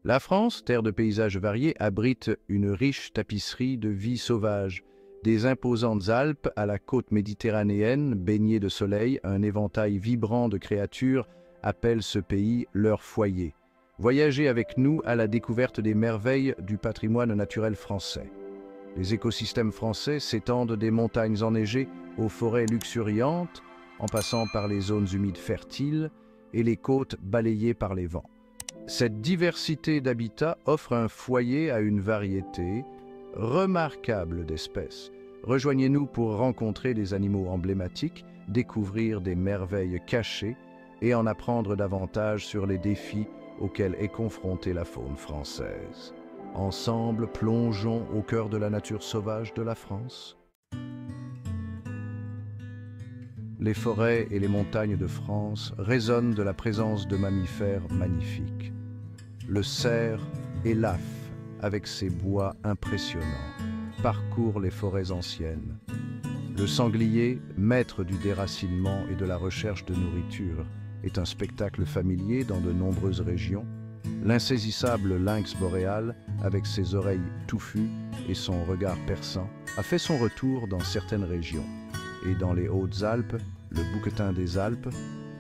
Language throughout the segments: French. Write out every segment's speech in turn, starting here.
La France, terre de paysages variés, abrite une riche tapisserie de vie sauvage. Des imposantes Alpes à la côte méditerranéenne, baignée de soleil, un éventail vibrant de créatures appelle ce pays leur foyer. Voyagez avec nous à la découverte des merveilles du patrimoine naturel français. Les écosystèmes français s'étendent des montagnes enneigées aux forêts luxuriantes, en passant par les zones humides fertiles et les côtes balayées par les vents. Cette diversité d'habitats offre un foyer à une variété remarquable d'espèces. Rejoignez-nous pour rencontrer des animaux emblématiques, découvrir des merveilles cachées et en apprendre davantage sur les défis auxquels est confrontée la faune française. Ensemble, plongeons au cœur de la nature sauvage de la France. Les forêts et les montagnes de France résonnent de la présence de mammifères magnifiques. Le cerf et l'affe, avec ses bois impressionnants, parcourent les forêts anciennes. Le sanglier, maître du déracinement et de la recherche de nourriture, est un spectacle familier dans de nombreuses régions. L'insaisissable lynx boréal, avec ses oreilles touffues et son regard perçant, a fait son retour dans certaines régions. Et dans les Hautes-Alpes, le bouquetin des Alpes,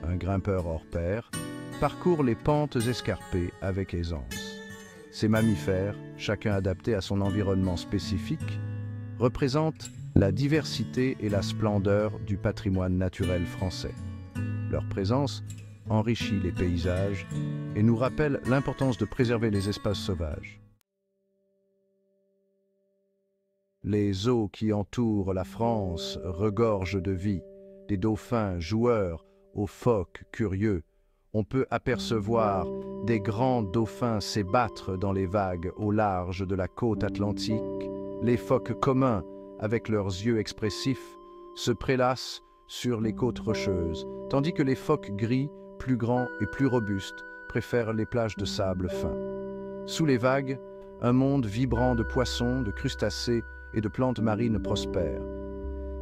un grimpeur hors pair, parcourt les pentes escarpées avec aisance. Ces mammifères, chacun adapté à son environnement spécifique, représentent la diversité et la splendeur du patrimoine naturel français. Leur présence enrichit les paysages et nous rappelle l'importance de préserver les espaces sauvages. Les eaux qui entourent la France regorgent de vie, des dauphins joueurs aux phoques curieux. On peut apercevoir des grands dauphins s'ébattre dans les vagues au large de la côte atlantique. Les phoques communs, avec leurs yeux expressifs, se prélassent sur les côtes rocheuses, tandis que les phoques gris, plus grands et plus robustes, préfèrent les plages de sable fin. Sous les vagues, un monde vibrant de poissons, de crustacés et de plantes marines prospère.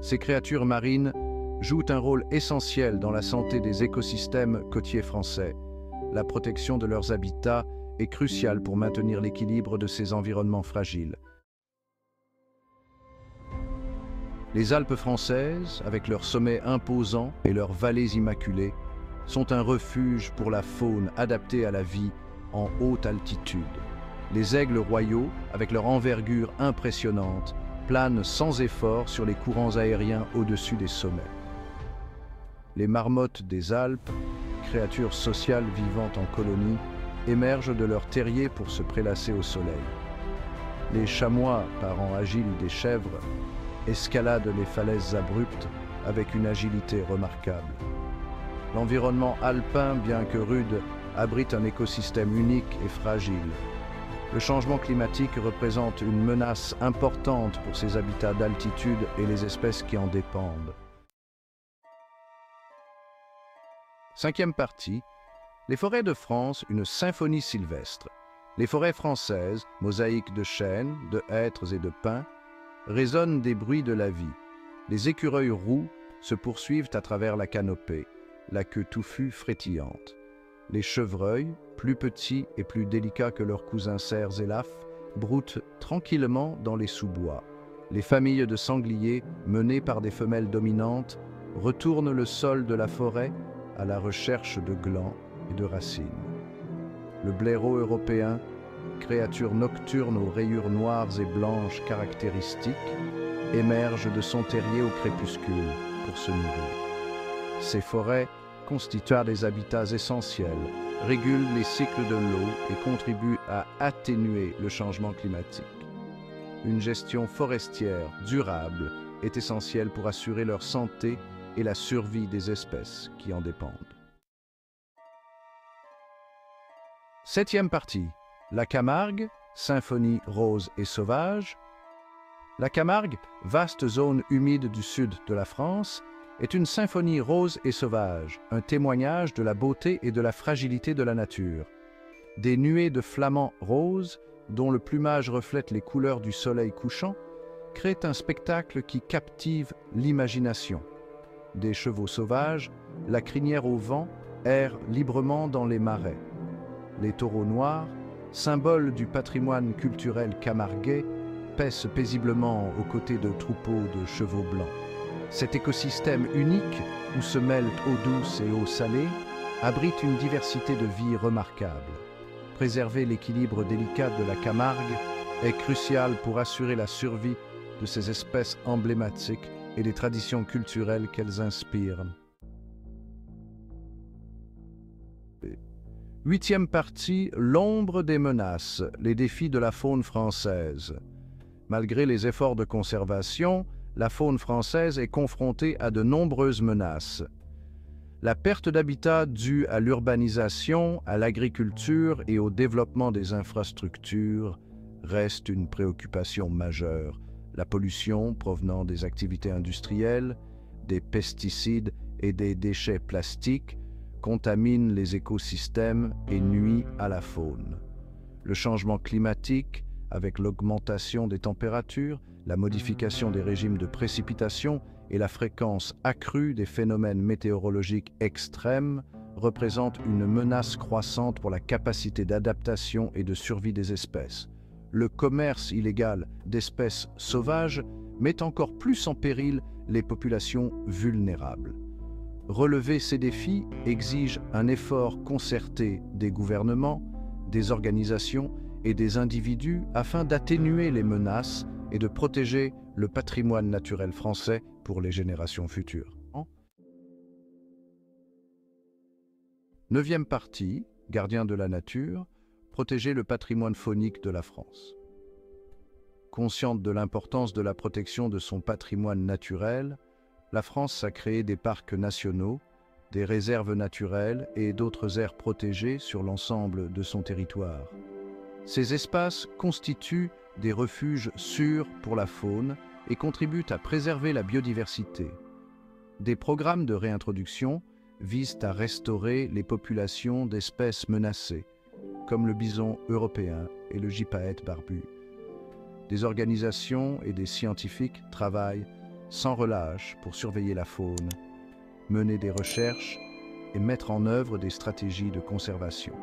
Ces créatures marines jouent un rôle essentiel dans la santé des écosystèmes côtiers français. La protection de leurs habitats est cruciale pour maintenir l'équilibre de ces environnements fragiles. Les Alpes françaises, avec leurs sommets imposants et leurs vallées immaculées, sont un refuge pour la faune adaptée à la vie en haute altitude. Les aigles royaux, avec leur envergure impressionnante, planent sans effort sur les courants aériens au-dessus des sommets. Les marmottes des Alpes, créatures sociales vivant en colonie, émergent de leurs terriers pour se prélasser au soleil. Les chamois, parents agiles des chèvres, escaladent les falaises abruptes avec une agilité remarquable. L'environnement alpin, bien que rude, abrite un écosystème unique et fragile. Le changement climatique représente une menace importante pour ces habitats d'altitude et les espèces qui en dépendent. Cinquième partie, les forêts de France, une symphonie sylvestre. Les forêts françaises, mosaïques de chênes, de hêtres et de pins, résonnent des bruits de la vie. Les écureuils roux se poursuivent à travers la canopée, la queue touffue frétillante. Les chevreuils, plus petits et plus délicats que leurs cousins cerfs et lafes, broutent tranquillement dans les sous-bois. Les familles de sangliers, menées par des femelles dominantes, retournent le sol de la forêt à la recherche de glands et de racines. Le blaireau européen, créature nocturne aux rayures noires et blanches caractéristiques, émerge de son terrier au crépuscule pour se nourrir. Ces forêts constituent des habitats essentiels, régulent les cycles de l'eau et contribuent à atténuer le changement climatique. Une gestion forestière durable est essentielle pour assurer leur santé et la survie des espèces qui en dépendent. Septième partie, la Camargue, symphonie rose et sauvage. La Camargue, vaste zone humide du sud de la France, est une symphonie rose et sauvage, un témoignage de la beauté et de la fragilité de la nature. Des nuées de flamants roses, dont le plumage reflète les couleurs du soleil couchant, créent un spectacle qui captive l'imagination. Des chevaux sauvages, la crinière au vent, errent librement dans les marais. Les taureaux noirs, symbole du patrimoine culturel camarguais, paisse paisiblement aux côtés de troupeaux de chevaux blancs. Cet écosystème unique, où se mêlent eau douce et eau salée, abrite une diversité de vie remarquable. Préserver l'équilibre délicat de la Camargue est crucial pour assurer la survie de ces espèces emblématiques et des traditions culturelles qu'elles inspirent. Huitième partie, l'ombre des menaces, les défis de la faune française. Malgré les efforts de conservation, la faune française est confrontée à de nombreuses menaces. La perte d'habitat due à l'urbanisation, à l'agriculture et au développement des infrastructures reste une préoccupation majeure. La pollution provenant des activités industrielles, des pesticides et des déchets plastiques contamine les écosystèmes et nuit à la faune. Le changement climatique, avec l'augmentation des températures, la modification des régimes de précipitation et la fréquence accrue des phénomènes météorologiques extrêmes, représente une menace croissante pour la capacité d'adaptation et de survie des espèces. Le commerce illégal d'espèces sauvages met encore plus en péril les populations vulnérables. Relever ces défis exige un effort concerté des gouvernements, des organisations et des individus afin d'atténuer les menaces et de protéger le patrimoine naturel français pour les générations futures. Neuvième partie, gardien de la nature, protéger le patrimoine faunique de la France. Consciente de l'importance de la protection de son patrimoine naturel, la France a créé des parcs nationaux, des réserves naturelles et d'autres aires protégées sur l'ensemble de son territoire. Ces espaces constituent des refuges sûrs pour la faune et contribuent à préserver la biodiversité. Des programmes de réintroduction visent à restaurer les populations d'espèces menacées, comme le bison européen et le gypaète barbu. Des organisations et des scientifiques travaillent sans relâche pour surveiller la faune, mener des recherches et mettre en œuvre des stratégies de conservation.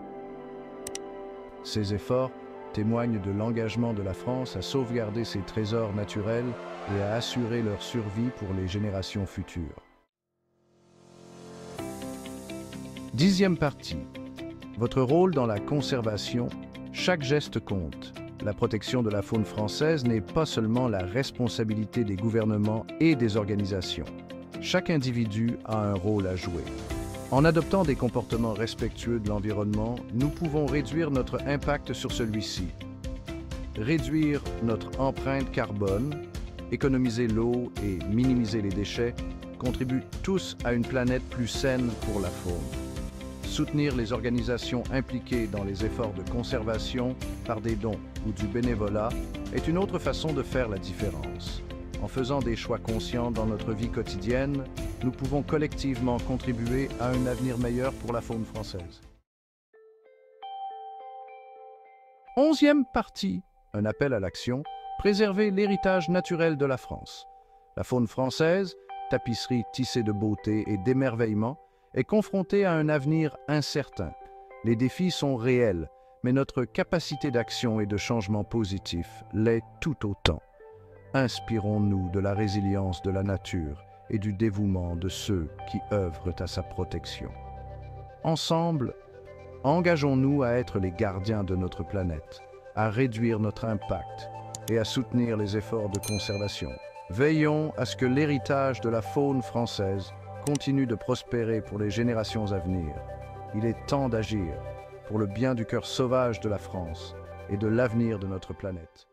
Ces efforts témoignent de l'engagement de la France à sauvegarder ses trésors naturels et à assurer leur survie pour les générations futures. Dixième partie. Votre rôle dans la conservation, chaque geste compte. La protection de la faune française n'est pas seulement la responsabilité des gouvernements et des organisations. Chaque individu a un rôle à jouer. En adoptant des comportements respectueux de l'environnement, nous pouvons réduire notre impact sur celui-ci, réduire notre empreinte carbone, économiser l'eau et minimiser les déchets contribuent tous à une planète plus saine pour la faune. Soutenir les organisations impliquées dans les efforts de conservation par des dons ou du bénévolat est une autre façon de faire la différence. En faisant des choix conscients dans notre vie quotidienne, nous pouvons collectivement contribuer à un avenir meilleur pour la faune française. Onzième partie, un appel à l'action, préserver l'héritage naturel de la France. La faune française, tapisserie tissée de beauté et d'émerveillement, est confrontée à un avenir incertain. Les défis sont réels, mais notre capacité d'action et de changement positif l'est tout autant. Inspirons-nous de la résilience de la nature et du dévouement de ceux qui œuvrent à sa protection. Ensemble, engageons-nous à être les gardiens de notre planète, à réduire notre impact et à soutenir les efforts de conservation. Veillons à ce que l'héritage de la faune française continue de prospérer pour les générations à venir. Il est temps d'agir pour le bien du cœur sauvage de la France et de l'avenir de notre planète.